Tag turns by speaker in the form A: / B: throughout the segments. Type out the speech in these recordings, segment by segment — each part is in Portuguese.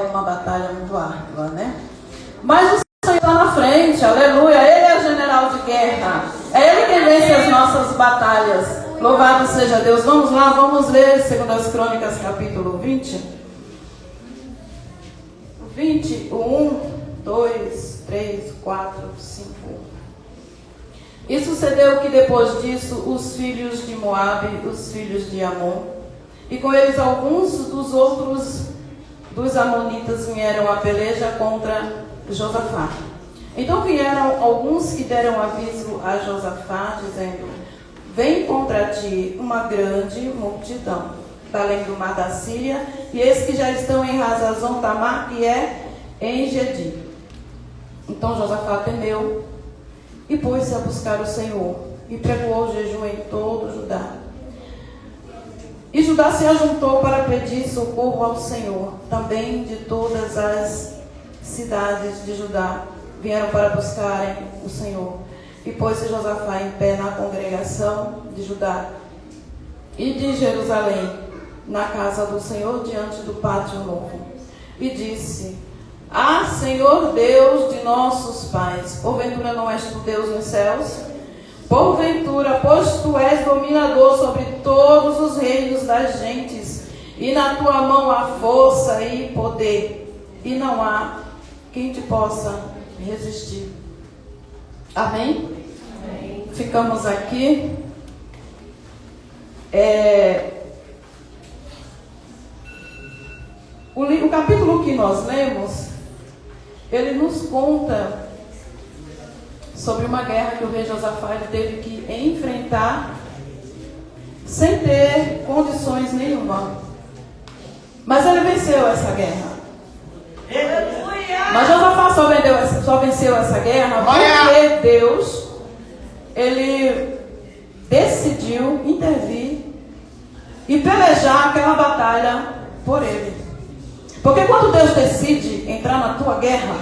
A: uma batalha muito árdua, né? Mas o Senhor está na frente, aleluia. Ele é o general de guerra. É Ele quem vence as nossas batalhas. Louvado seja Deus. Vamos lá, vamos ler 2 Crônicas, capítulo 20. 20, 1, 2, 3, 4, 5. E sucedeu que depois disso, os filhos de Moabe, os filhos de Amon, e com eles alguns dos outros dos amonitas vieram à peleja contra Josafá. Então vieram alguns que deram aviso a Josafá, dizendo: vem contra ti uma grande multidão, da além do mar da Síria, e eis que já estão em Hazazon Tamar, que é em Gedi. Então Josafá temeu e pôs-se a buscar o Senhor, e pregoou jejum em todo Judá. E Judá se ajuntou para pedir socorro ao Senhor. Também de todas as cidades de Judá vieram para buscarem o Senhor. E pôs-se Josafá em pé na congregação de Judá e de Jerusalém, na casa do Senhor, diante do pátio novo. E disse: Ah, Senhor Deus de nossos pais, porventura não és tu Deus nos céus? Porventura, pois tu és dominador sobre todos os reinos das gentes, e na tua mão há força e poder, e não há quem te possa resistir. Amém? Amém. Ficamos aqui. O capítulo que nós lemos, ele nos conta sobre uma guerra que o rei Josafá teve que enfrentar sem ter condições nenhuma. Mas ele venceu essa guerra. Mas Josafá só venceu essa guerra porque Deus, ele decidiu intervir e pelejar aquela batalha por ele. Porque quando Deus decide entrar na tua guerra,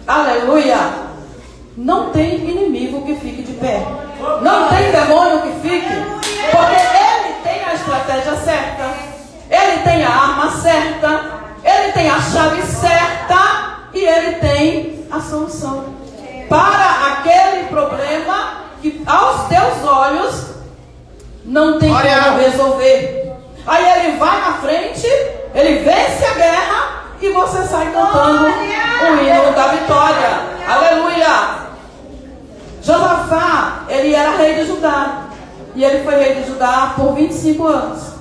A: aleluia, não tem inimigo que fique de pé. Não tem demônio que fique. Porque ele tem a estratégia certa. Ele tem a arma certa. Ele tem a chave certa. E ele tem a solução para aquele problema que aos teus olhos não tem como resolver. Aí ele vai na frente, ele vence a guerra e você sai cantando o hino da vitória. Aleluia! Josafá, ele era rei de Judá. E ele foi rei de Judá por 25 anos.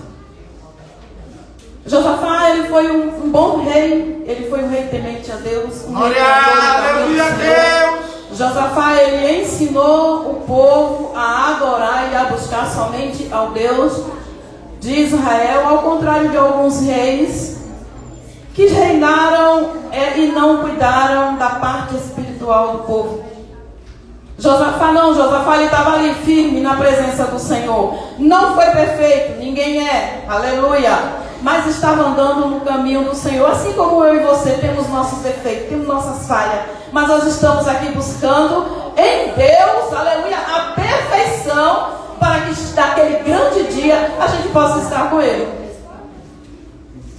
A: Josafá, ele foi um bom rei. Ele foi um rei temente a Deus. Aleluia a Deus! Josafá, ele ensinou o povo a adorar e a buscar somente ao Deus de Israel. Ao contrário de alguns reis que reinaram e não cuidaram da parte espiritual do povo. Josafá não, Josafá ele estava ali firme na presença do Senhor. Não foi perfeito, ninguém é, aleluia, mas estava andando no caminho do Senhor. Assim como eu e você temos nossos defeitos, temos nossas falhas, mas nós estamos aqui buscando em Deus, aleluia, a perfeição, para que naquele grande dia a gente possa estar com Ele.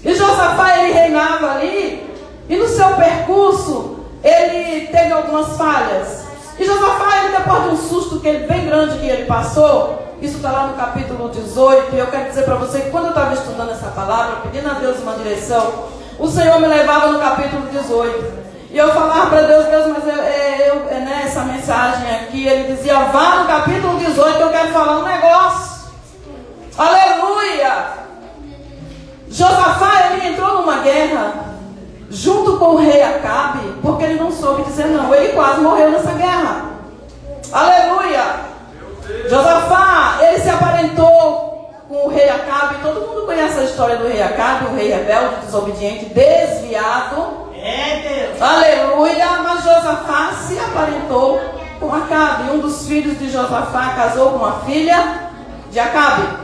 A: E Josafá ele reinava ali, e no seu percurso ele teve algumas falhas. E Josafá, ele, depois de um susto bem grande que ele passou, isso está lá no capítulo 18, e eu quero dizer para você que quando eu estava estudando essa palavra, pedindo a Deus uma direção, o Senhor me levava no capítulo 18. E eu falava para Deus, mas essa mensagem aqui, ele dizia, vá no capítulo 18 que eu quero falar um negócio. Aleluia! Josafá, ele entrou numa guerra junto com o rei Acabe, porque ele não soube dizer não. Ele quase morreu nessa guerra. Aleluia! Josafá, ele se aparentou com o rei Acabe. Todo mundo conhece a história do rei Acabe, um rei rebelde, desobediente, desviado. Aleluia! Mas Josafá se aparentou com Acabe. Um dos filhos de Josafá casou com uma filha de Acabe.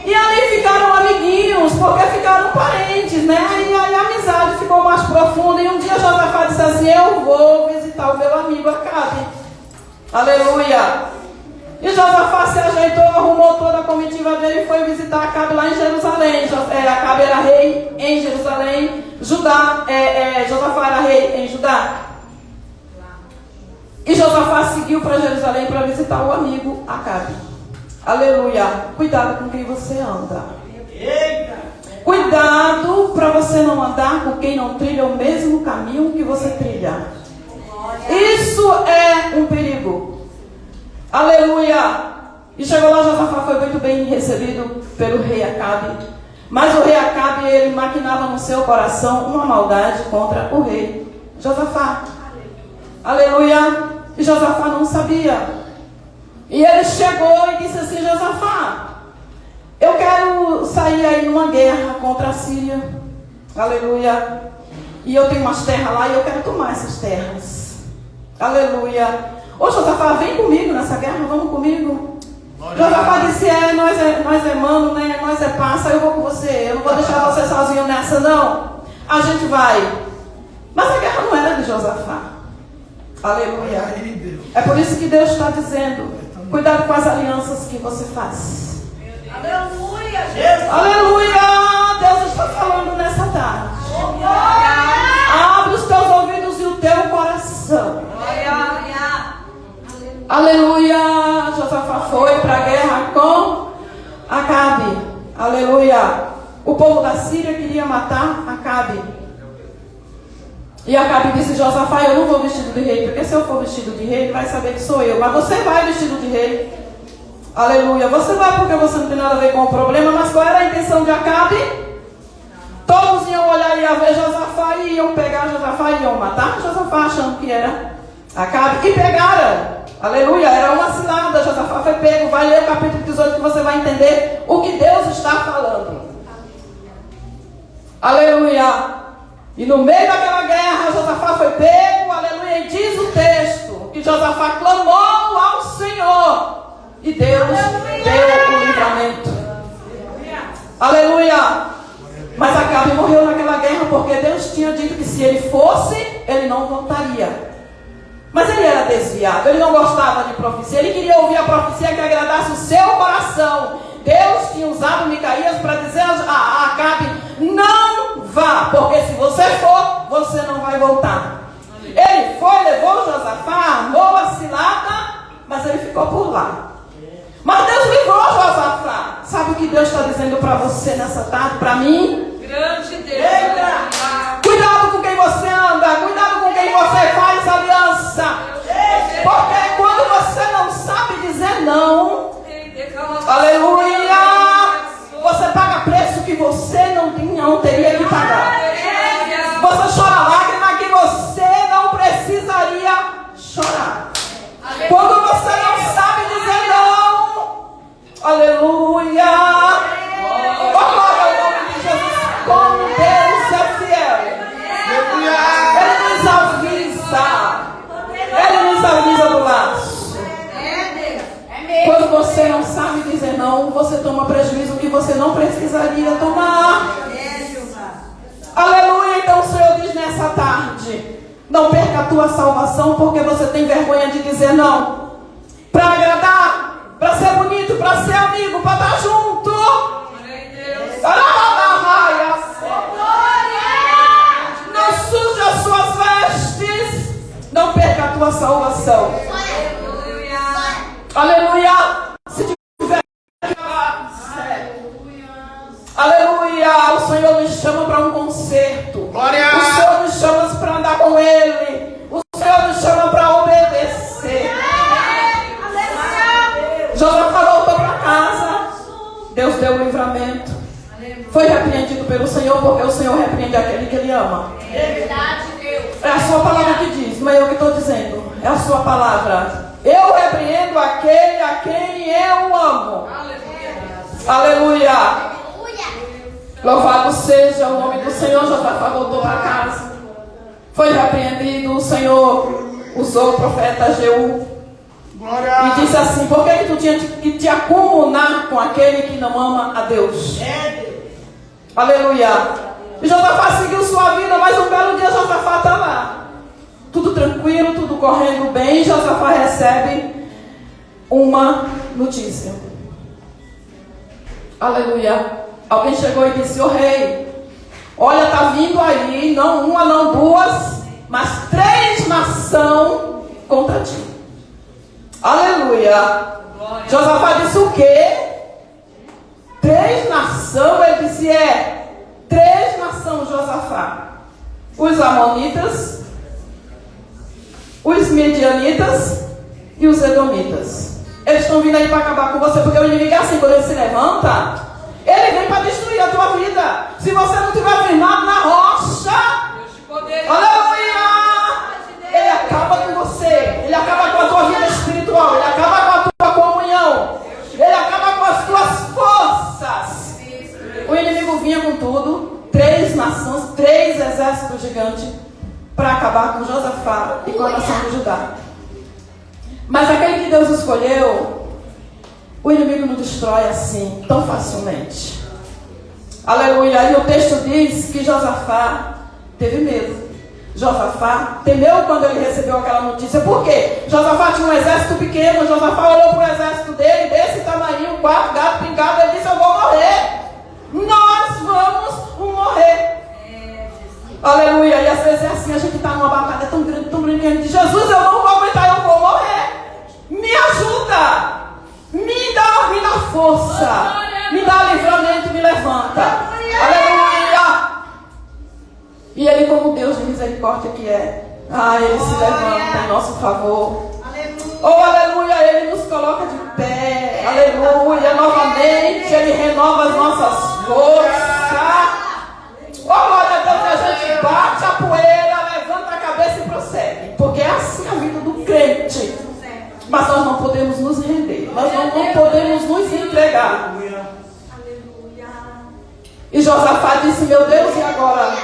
A: E ali ficaram amiguinhos, porque ficaram parentes, né? E aí a amizade ficou mais profunda. E um dia Josafá disse assim, eu vou visitar o meu amigo Acabe. Aleluia! E Josafá se ajeitou, arrumou toda a comitiva dele e foi visitar Acabe lá em Jerusalém. Acabe era rei em Jerusalém. Josafá era rei em Judá. E Josafá seguiu para Jerusalém para visitar o amigo Acabe. Aleluia. Cuidado com quem você anda. Cuidado para você não andar com quem não trilha o mesmo caminho que você trilha. Isso é um perigo. Aleluia. E chegou lá, Josafá foi muito bem recebido pelo rei Acabe. Mas o rei Acabe, ele maquinava no seu coração uma maldade contra o rei Josafá. Aleluia. E Josafá não sabia. E ele chegou e disse assim: Josafá, eu quero sair aí numa guerra contra a Síria. Aleluia. E eu tenho umas terras lá e eu quero tomar essas terras. Aleluia. Ô Josafá, vem comigo nessa guerra, vamos comigo. Josafá disse: nós é mano, né? Nós é passa, eu vou com você. Eu não vou deixar você sozinho nessa, não. A gente vai. Mas a guerra não era de Josafá. Aleluia. É por isso que Deus está dizendo: cuidado com as alianças que você faz.
B: Aleluia, Jesus.
A: Aleluia. Deus está falando nessa tarde. Abre os teus ouvidos e o teu coração. Aleluia. Josafá foi para a guerra com Acabe. Aleluia. O povo da Síria queria matar Acabe. E Acabe disse: Josafá, eu não vou vestido de rei, porque se eu for vestido de rei, ele vai saber que sou eu. Mas você vai vestido de rei. Aleluia. Você vai porque você não tem nada a ver com o problema. Mas qual era a intenção de Acabe? Todos iam olhar e iam ver Josafá e iam pegar Josafá e iam matar Josafá, achando que era Acabe. E pegaram. Aleluia. Era uma cilada. Josafá foi pego. Vai ler o capítulo 18 que você vai entender o que Deus está falando. Aleluia. E no meio daquela guerra, Josafá foi pego. Aleluia. E diz o texto que Josafá clamou ao Senhor. E Deus deu o livramento. Aleluia. Mas Acabe morreu naquela guerra porque Deus tinha dito que se ele fosse, ele não voltaria. Mas ele era desviado, ele não gostava de profecia. Ele queria ouvir a profecia que agradasse o seu coração. Deus tinha usado Micaías para dizer a Acabe: não vá, porque se você for, você não vai voltar. Ele foi, levou Josafá, armou a cilada, mas ele ficou por lá. Mas Deus livrou Josafá. Sabe o que Deus está dizendo para você nessa tarde, para mim?
B: Grande Deus.
A: Cuidado com quem você anda, cuidado com quem você faz aliança. Porque quando você não sabe dizer não, aleluia, você paga preço que você não teria que pagar. Você chora lágrima que você não precisaria chorar. Quando você não sabe dizer não, aleluia, glória ao nome de Jesus, como Deus é fiel. Ele nos avisa do laço. Quando você não sabe dizer não, você toma prejuízo que você não precisaria tomar. Aleluia. Então o Senhor diz nessa tarde: não perca a tua salvação porque você tem vergonha de dizer não. Para agradar, para ser bonito, para ser amigo, para estar junto. Não suje as suas vestes. Não perca a tua salvação. Aleluia. Se tiver que orar, aleluia. O Senhor nos chama para um concerto.
C: Glória.
A: O Senhor nos chama para andar com Ele. O Senhor nos chama para obedecer. Josafá voltou para casa. Deus deu o livramento. Foi repreendido pelo Senhor, porque o Senhor repreende aquele que Ele ama. É a sua palavra que diz, não é eu que estou dizendo. É a sua palavra. Eu repreendo aquele a quem eu amo. Aleluia. Louvado seja o nome do Senhor. Josafá voltou para casa. Foi repreendido. O Senhor usou o profeta Jeú. E disse assim: por que tu tinha que te acumular com aquele que não ama a Deus? Aleluia. E Josafá seguiu sua vida, mas um belo dia Josafá está lá. Tudo tranquilo, tudo correndo bem. Josafá recebe uma notícia. Aleluia. Alguém chegou e disse: ô rei, olha, tá vindo aí, não uma, não duas, mas 3 nações contra ti. Aleluia. Josafá disse o quê? 3 nações, ele disse: 3 nações, Josafá. Os amonitas, os medianitas e os edomitas. Eles estão vindo aí para acabar com você, porque o inimigo é assim, quando ele se levanta, ele vem para destruir a tua vida. Se você não estiver firmado na rocha, aleluia, ele acaba com você, ele acaba com a tua vida espiritual, ele acaba com a tua comunhão, ele acaba com as tuas forças. O inimigo vinha com tudo, 3 nações, 3 exércitos gigantes, para acabar com Josafá e com a nação de Judá. Mas aquele que Deus escolheu, o inimigo não destrói assim, tão facilmente. Aleluia. E o texto diz que Josafá teve medo. Josafá temeu quando ele recebeu aquela notícia. Por quê? Josafá tinha um exército pequeno. Josafá olhou para o exército dele, desse tamanho, 4 gatos pingados. Ele disse: eu vou morrer. Nós vamos morrer. Aleluia. E às vezes é assim, a gente está numa batalha tão grande, e a gente diz: Jesus, eu não vou aguentar, eu vou morrer. Me ajuda. Me dá força. Me dá livramento, me levanta. Aleluia. E ele, como Deus de misericórdia que é, ele se levanta em nosso favor. Oh, aleluia, ele nos coloca de pé. Aleluia, novamente ele renova as nossas forças. Oh, glória a Deus, a gente bate a poeira, levanta a cabeça e prossegue. Porque é assim a vida do crente. Mas nós não podemos nos render. Nós não podemos nos entregar. E Josafá disse: meu Deus, e agora?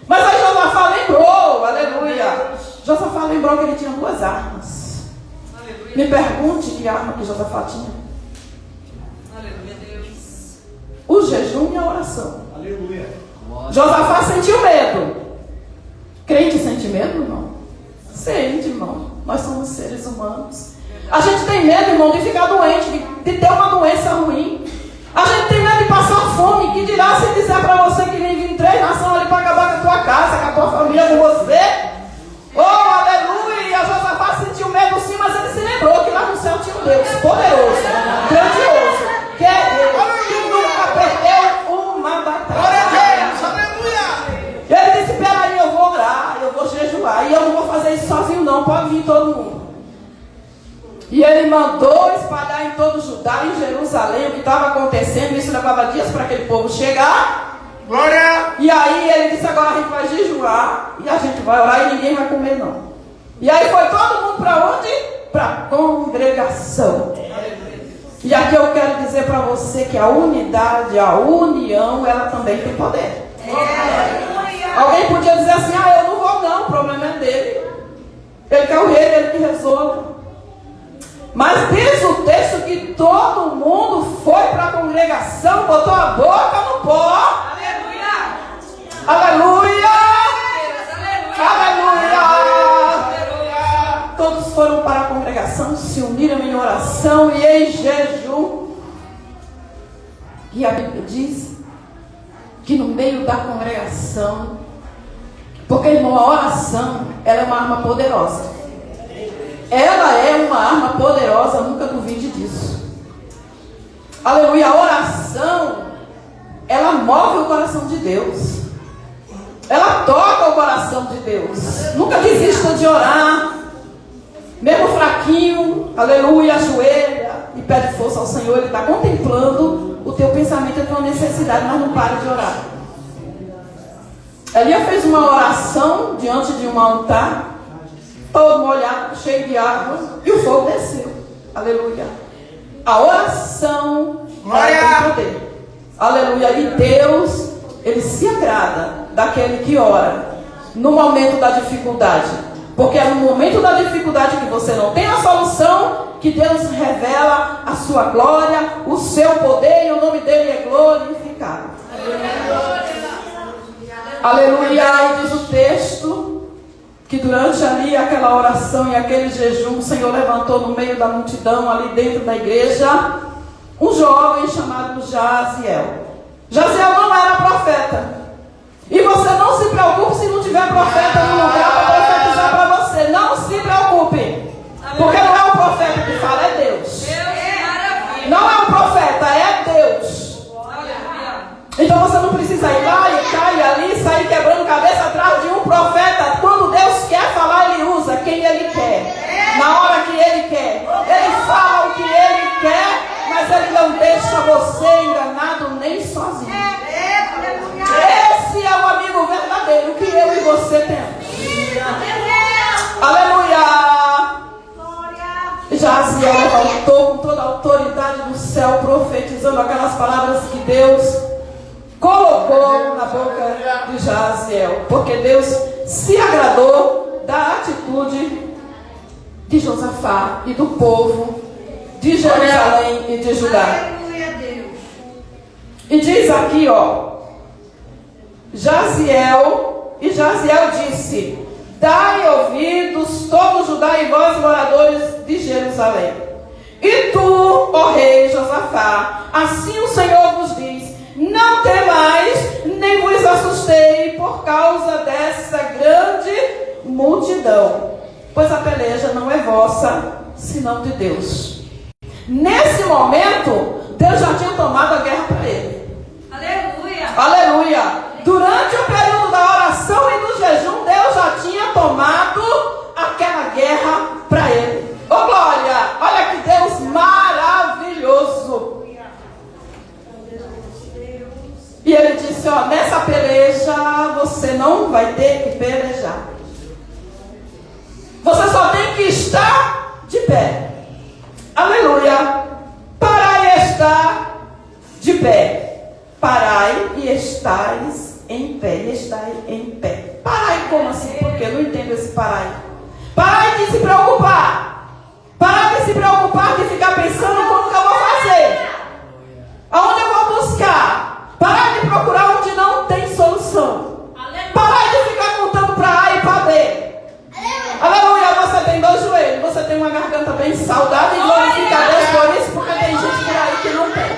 A: Mas aí Josafá lembrou, aleluia. Josafá lembrou que ele tinha 2 armas. Me pergunte que arma que Josafá tinha.
B: Aleluia, Deus.
A: O jejum e a oração.
C: Aleluia.
A: Josafá sentiu medo. Crente sente medo, irmão? Sente, irmão. Nós somos seres humanos. A gente tem medo, irmão, de ficar doente, de ter uma doença ruim. A gente tem medo de passar fome. Que dirá se disser para você que vem vir 3 nações ali para acabar com a tua casa, com a tua família, com você? Oh, aleluia! Josafá sentiu medo sim, mas ele se lembrou que lá no céu tinha um Deus poderoso, grandioso, que é Deus, que nunca perdeu uma batalha. Ele disse: peraí, eu vou orar, eu vou jejuar, e eu não vou fazer isso sozinho não, pode vir todo mundo. E ele mandou espalhar em todo Judá, em Jerusalém, o que estava acontecendo. Isso levava dias para aquele povo chegar.
C: Glória!
A: E aí ele disse: agora a gente vai jejuar, e a gente vai orar, e ninguém vai comer não. E aí foi todo mundo para onde? Para a congregação. E aqui eu quero dizer para você que a unidade, a união, ela também tem poder. Alguém podia dizer assim: eu não vou não, o problema é dele. Ele quer o rei, ele que resolve. Mas diz o texto que todo mundo foi para a congregação, botou a boca no pó.
B: Aleluia!
A: Aleluia!
B: Aleluia!
A: Aleluia! Todos foram para a congregação, se uniram em oração e em jejum. E a Bíblia diz que no meio da congregação, porque, irmão, a oração, ela é uma arma poderosa. Ela é uma arma poderosa, nunca duvide disso. Aleluia, a oração, ela move o coração de Deus. Ela toca o coração de Deus. Nunca desista de orar. Mesmo fraquinho, aleluia, ajoelha e pede força ao Senhor. Ele está contemplando o teu pensamento, a tua necessidade, mas não pare de orar. Elia fez uma oração diante de um altar, todo molhado, cheio de água, e o fogo desceu. Aleluia. A oração tem poder. Aleluia. E Deus, Ele se agrada daquele que ora no momento da dificuldade. Porque é no momento da dificuldade que você não tem a solução que Deus revela a sua glória, o seu poder, e o nome dele é glorificado. Aleluia. E diz o texto que durante ali aquela oração e aquele jejum, o Senhor levantou no meio da multidão, ali dentro da igreja, um jovem chamado Jaziel. Jaziel não era profeta. E você não se preocupe se não tiver profeta no lugar para profetizar para você. Não se preocupe. Porque não é o profeta que fala, é Deus. Não é o profeta, é Deus. Então você não precisa ir lá e cair ali, sair quebrando cabeça atrás de um profeta. Quando Deus quer falar, Ele usa quem Ele quer, na hora que Ele quer. Ele fala o que Ele quer, mas Ele não deixa você enganado nem sozinho. Esse é o amigo verdadeiro que eu e você temos. Aleluia! Jaziel levantou com toda a autoridade do céu, profetizando aquelas palavras que Deus colocou na boca de Jaziel, porque Deus se agradou da atitude de Josafá e do povo de Jerusalém e de Judá. E diz aqui, Jaziel disse: dai ouvidos todo Judá e vós, moradores de Jerusalém. E tu, ó rei Josafá, assim o Senhor vos diz: não temais, nem vos assustei por causa dessa grande multidão, pois a peleja não é vossa, senão de Deus. Nesse momento, Deus já tinha tomado a guerra para ele.
B: Aleluia!
A: Aleluia! Durante o período da oração e do jejum, Deus já tinha tomado aquela guerra para ele. Ô glória! Olha que Deus maravilhoso! E ele disse, nessa peleja você não vai ter que pelejar. Você só tem que estar de pé. Aleluia! Parai e estar de pé. Parai e estais em pé. E estai em pé. Parai como assim? Porque eu não entendo esse parai. Parai de se preocupar. Parai de se preocupar, de ficar pensando como que eu vou fazer. Aonde eu vou buscar? Parar de procurar onde não tem solução. Parar de ficar contando para A e para B. Aleluia, você tem 2 joelhos, você tem uma garganta bem saudável e glorifica a Deus por isso, porque tem gente por aí que não tem.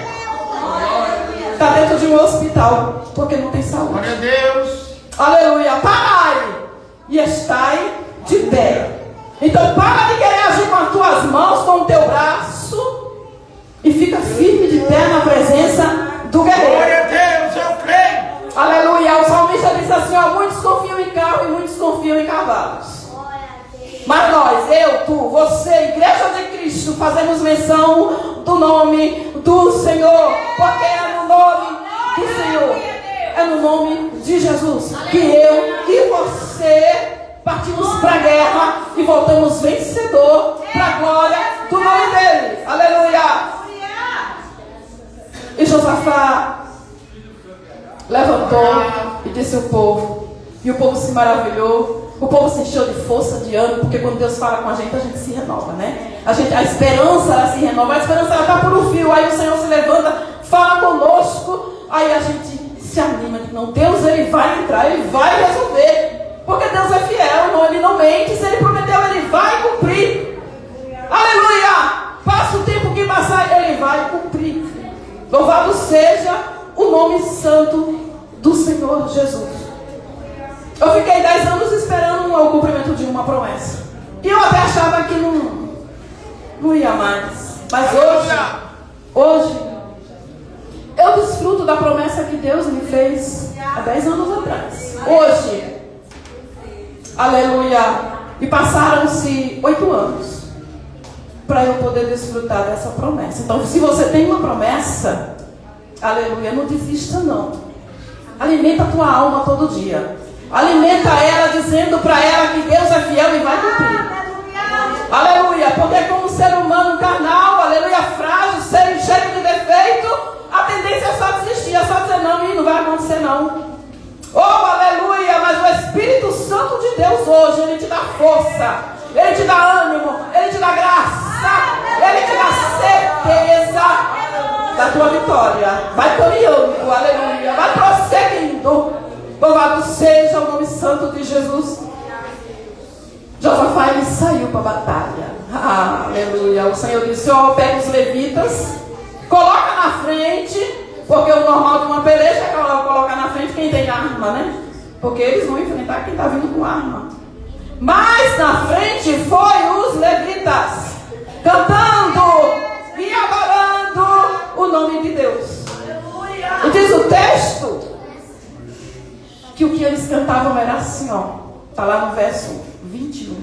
A: Está dentro de um hospital, porque não tem saúde.
C: Glória a Deus.
A: Aleluia, parai e estai de pé. Então para de querer agir com as tuas mãos, com o teu braço, e fica firme de pé na presença do guerreiro.
C: Glória a Deus, eu creio.
A: Aleluia, o salmista diz assim, muitos confiam em carro e muitos confiam em cavalos. Mas nós, eu, tu, você, Igreja de Cristo, fazemos menção do nome do Senhor, porque é no nome do Senhor, é no nome de Jesus, que eu e você partimos para a guerra e voltamos vencedor para a glória do nome dele. Aleluia! E Josafá levantou e disse ao povo, e o povo se maravilhou. O povo se encheu de força, de ânimo, porque quando Deus fala com a gente se renova, né? A esperança, ela se renova, a esperança ela está por um fio, aí o Senhor se levanta, fala conosco, aí a gente se anima, de não, Deus ele vai entrar, ele vai resolver, porque Deus é fiel, não, ele não mente, se ele prometeu, ele vai cumprir. Aleluia! Passa o tempo que passar, ele vai cumprir. Louvado seja o nome santo do Senhor Jesus. Eu fiquei 10 anos esperando o cumprimento de uma promessa. E eu até achava que não ia mais. Mas hoje, eu desfruto da promessa que Deus me fez há 10 anos atrás. Hoje, aleluia. E passaram-se 8 anos para eu poder desfrutar dessa promessa. Então, se você tem uma promessa, aleluia, não desista não. Alimenta a tua alma todo dia. Alimenta ela dizendo para ela que Deus é fiel e vai cumprir. Aleluia, porque como ser humano carnal, aleluia, frágil, cheio de defeito, a tendência é só desistir, é só dizer não, não vai acontecer não. Oh, aleluia, mas o Espírito Santo de Deus hoje, ele te dá força, ele te dá ânimo, ele te dá graça, ele te dá certeza da tua vitória. Vai caminhando, aleluia, vai prosseguindo. Louvado seja o nome santo de Jesus. para a batalha. Aleluia. O Senhor disse: ó, pega os levitas, coloca na frente, porque o normal de uma peleja é colocar na frente quem tem arma, né? Porque eles vão enfrentar quem está vindo com arma. Mas na frente foi os levitas, cantando e adorando o nome de Deus. E diz o texto que o que eles cantavam era assim, ó. Está lá no verso 21.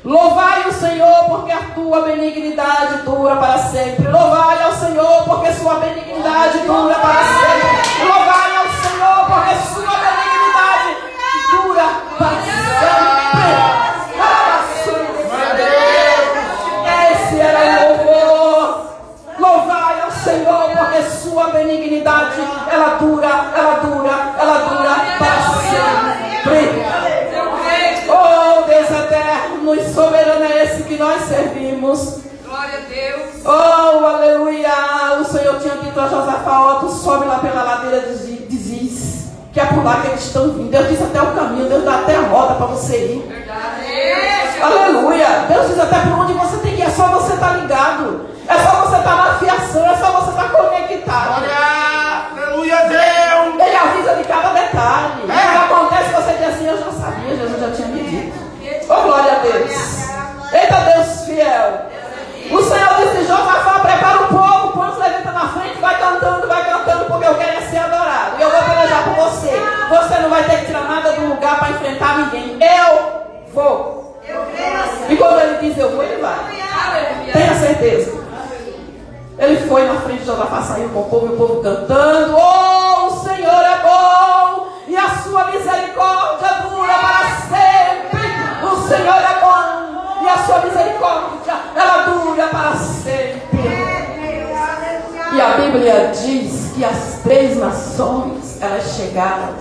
A: Louvai o Senhor, porque a tua benignidade dura para sempre. Louvai ao Senhor, porque sua benignidade dura para sempre. Louvai ao Senhor, porque sua benignidade dura para sempre. Esse era o louvor. Louvai ao Senhor, porque sua benignidade, ela dura para sempre. Oh, Deus eterno e soberano é esse que nós servimos.
B: Glória a Deus.
A: Oh, aleluia. O Senhor tinha dito a Josafá: ó, tu sobe lá pela ladeira de Ziz, que é por lá que eles estão vindo. Deus disse até o caminho, Deus dá até a roda para você ir.
B: Verdade.
A: Aleluia. Deus diz até por onde você tem que ir. É só você estar ligado. É só você estar na fiação. É só você estar conectado.
C: Aleluia, Deus.
A: Ele avisa de cada detalhe. Quando acontece, você diz assim: eu já sabia, Jesus já tinha me dito. Oh, glória a Deus. Eita, Deus fiel. O Senhor disse: Josafá, prepara o povo, põe os levitas na frente, vai cantando, porque eu quero ser adorado. E eu vou pelejar por você. Você não vai ter que tirar nada do lugar para enfrentar ninguém. Eu vou. E quando ele diz eu vou, ele vai. Tenha certeza. Ele foi na frente de Josafá, saiu com o povo e o povo cantando: oh, o Senhor é bom e a sua misericórdia dura para sempre. O Senhor é bom e a sua misericórdia, ela dura para sempre. E a Bíblia diz que as 3 nações, elas chegaram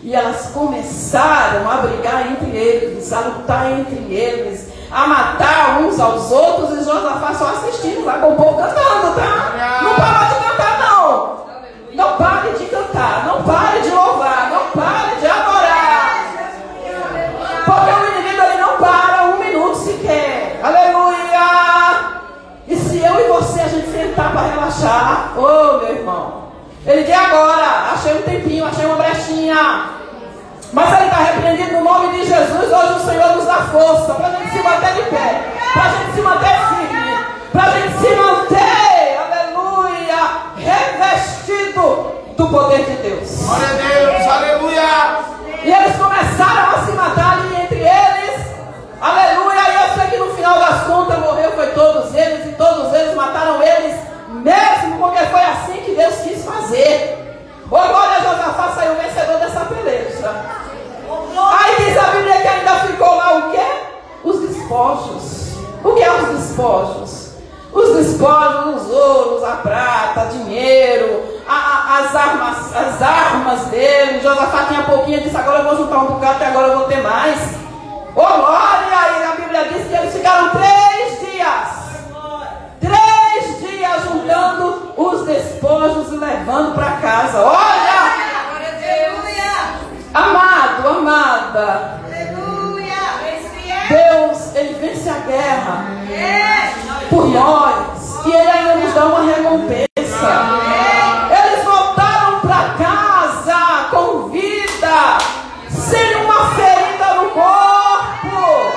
A: e elas começaram a brigar entre eles, a lutar entre eles, a matar uns aos outros, e Josafá só assistindo lá com o povo cantando, tá? Não para de cantar, não. Não pare de cantar, não pare de louvar, não pare de adorar. Porque o inimigo, ele não para um minuto sequer. Aleluia! E se eu e você a gente sentar para relaxar, ô meu irmão, ele diz: agora, achei um tempinho, achei uma brechinha. Mas ele está repreendido no nome de Jesus. Hoje o Senhor nos dá força para a gente se manter de pé, para a gente se manter firme, para a gente se manter, aleluia, revestido do poder de Deus.
C: Glória a Deus, aleluia.
A: E eles começaram a se matar ali entre eles, aleluia. E eu sei que no final das contas morreu foi todos eles, e todos eles mataram eles mesmo, porque foi assim que Deus quis fazer. Agora Josafá saiu vencedor dessa peleja. Aí diz a Bíblia que ainda ficou lá o quê? Os despojos. O que é os despojos? Os despojos, os ouros, a prata, dinheiro, as armas dele. Josafá tinha pouquinho, disse: agora eu vou juntar um bocado, que agora eu vou ter mais. Oh, glória! E a Bíblia diz que eles ficaram 3 dias. 3 dias juntando os despojos e levando para casa. Olha! Amado, amada. Deus, Ele vence a guerra por nós. E Ele ainda nos dá uma recompensa. Eles voltaram para casa com vida, sem uma ferida no corpo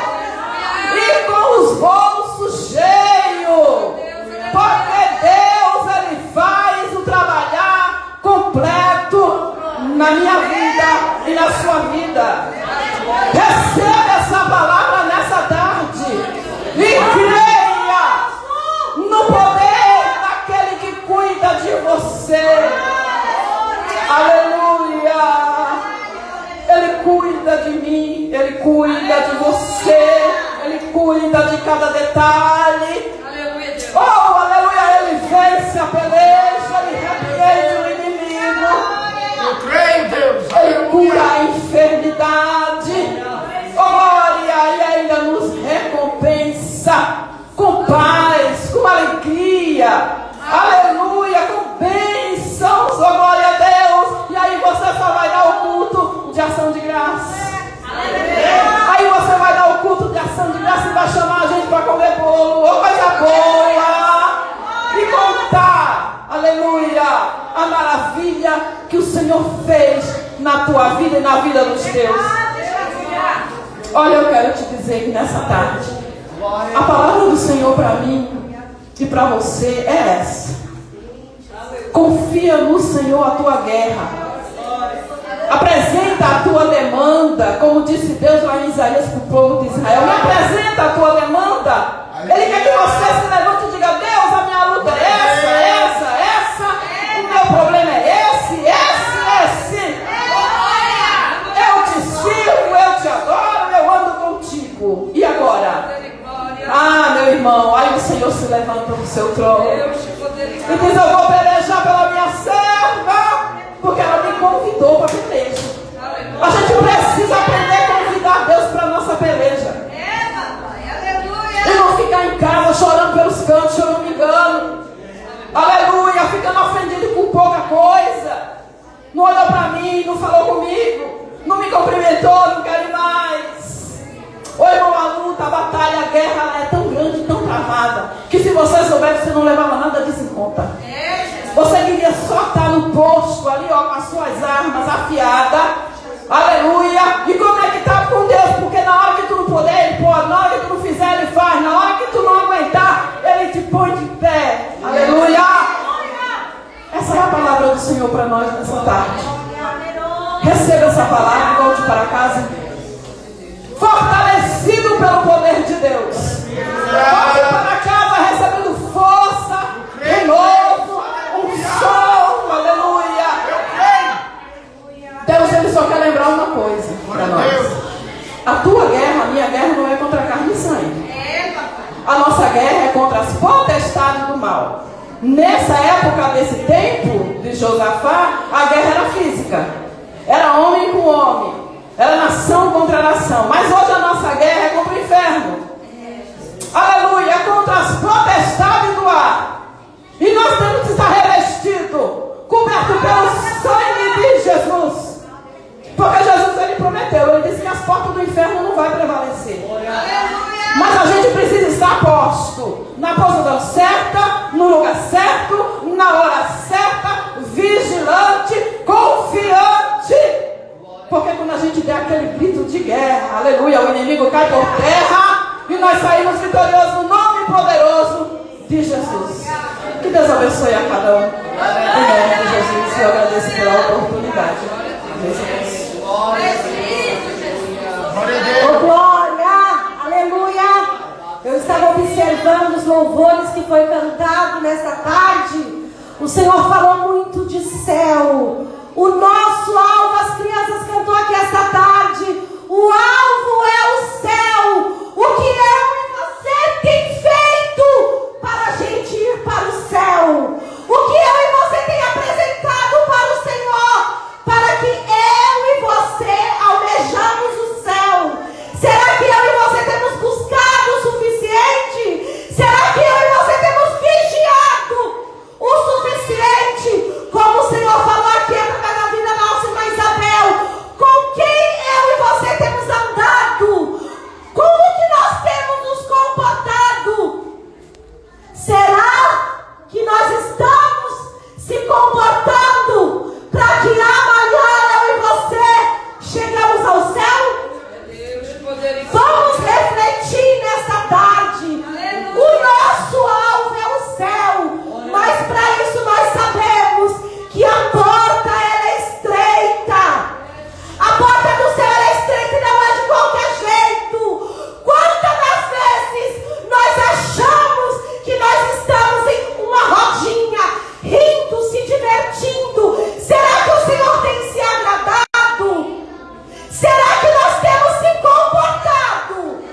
A: e com os bolsos cheios. Porque Deus, Ele faz o trabalhar completo na minha vida e na sua vida. Receba essa palavra nessa tarde e creia no poder daquele que cuida de você. Aleluia. Ele cuida de mim, Ele cuida de você, Ele cuida de cada detalhe. Oh, aleluia. Ele vence a peleja, Ele repreende o inimigo.
C: Eu creio, Deus.
A: Ele cura a enfermidade. Oh, glória. E ainda nos recompensa com paz, com alegria. Aleluia. Com bênçãos. Oh, glória a Deus. E aí você só vai dar o culto de ação de graça. Aí você vai dar o culto de ação de graça bolo, ou coisa boa, e contar, aleluia, a maravilha que o Senhor fez na tua vida e na vida dos teus. Olha, eu quero te dizer que nessa tarde, a palavra do Senhor para mim e para você é essa: confia no Senhor a tua guerra. Apresenta a tua demanda, como disse Deus lá em Isaías para o povo de Israel. Me apresenta a tua demanda. Ele quer que você se levante e diga: Deus, a minha luta é essa. O meu problema é esse. Eu te sirvo, eu te adoro, eu ando contigo. E agora? Ah, meu irmão, aí o Senhor se levanta do seu trono e diz: eu vou pelejar pela minha serva, porque ela me convidou para a peleja. A gente precisa aprender a convidar Deus para a nossa peleja. E não ficar em casa chorando pelos cantos, choramingando. Aleluia, ficando ofendido com pouca coisa. Não olhou para mim, não falou comigo, não me cumprimentou, não quero mais. Ô irmão, a luta, a batalha, a guerra, ela é tão grande, tão travada, que se você soubesse, você não levava nada disso em conta. Você queria só estar no posto ali, ó, com as suas armas afiadas. Aleluia. E como é que está com Deus? Porque na hora que tu não puder, Ele pode. Na hora que tu não fizer, Ele faz. Na hora que tu não aguentar, Ele te põe de pé. Aleluia. Essa é a palavra do Senhor para nós nessa tarde. Receba essa palavra e volte para casa fortalecido pelo poder de Deus. Volte para casa recebendo força, renovo, unção. Aleluia. Deus, Ele só quer lembrar uma coisa para nós: a tua guerra, a minha guerra não é contra carne e sangue. A nossa guerra é contra as potestades do mal. Nessa época, desse tempo de Josafá, a guerra era física. Era homem com homem. Era nação contra nação. Mas hoje a nossa guerra é contra o inferno. Aleluia, é contra as potestades do ar. E nós temos que estar revestidos, coberto pelo sangue de Jesus. Porque Jesus, Ele prometeu, Ele disse que as portas do inferno não vão prevalecer. Mas a gente precisa estar posto na posição certa, no lugar certo, na hora certa, vigilante, confiante. Porque quando a gente der aquele grito de guerra, aleluia, o inimigo cai por terra e nós saímos vitoriosos no nome poderoso de Jesus. Que Deus abençoe a cada um. Em nome de Jesus, eu agradeço pela oportunidade. Deus abençoe.
D: Oh, glória, aleluia. Eu estava observando os louvores que foi cantado nesta tarde. O Senhor falou muito de céu. O nosso alvo, as crianças cantou aqui esta tarde. O alvo é o céu. O que eu e você tem feito para a gente ir para o céu? O que eu e você tem apresentado para o Senhor, para que eu e você almejamos o céu? Será que eu e você temos buscado o suficiente? Será que eu e você temos vigiado o suficiente? Como o Senhor falou aqui através da vida da nossa irmã Isabel, com quem eu e você temos andado? Como que nós temos nos comportado? Será que nós estamos se comportando para que amanhã eu e você chegamos ao céu? Vamos refletir nesta tarde. O nosso alvo é o céu, mas para isso nós sabemos que a porta ela é estreita. A porta do céu ela é estreita e não é de qualquer jeito. Quantas das vezes nós achamos que nós estamos em uma rodinha, rindo, se divertindo? Será que o Senhor tem se agradado? Será que nós temos se comportado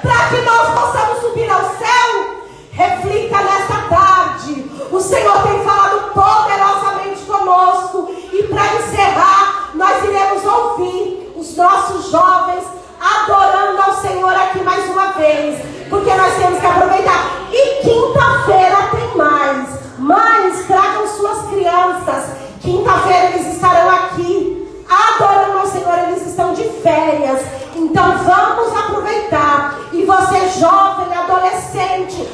D: para que nós possamos subir ao céu? Reflita nesta tarde. O Senhor tem falado poderosamente conosco. E para encerrar, nós iremos ouvir os nossos jovens adorando ao Senhor aqui mais uma vez, porque nós temos que aproveitar. E quinta-feira tem mais. Mães, tragam suas crianças. Quinta-feira eles estarão aqui adorando ao Senhor. Eles estão de férias. Então vamos aproveitar. E você jovem, adolescente,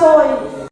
D: abençoe.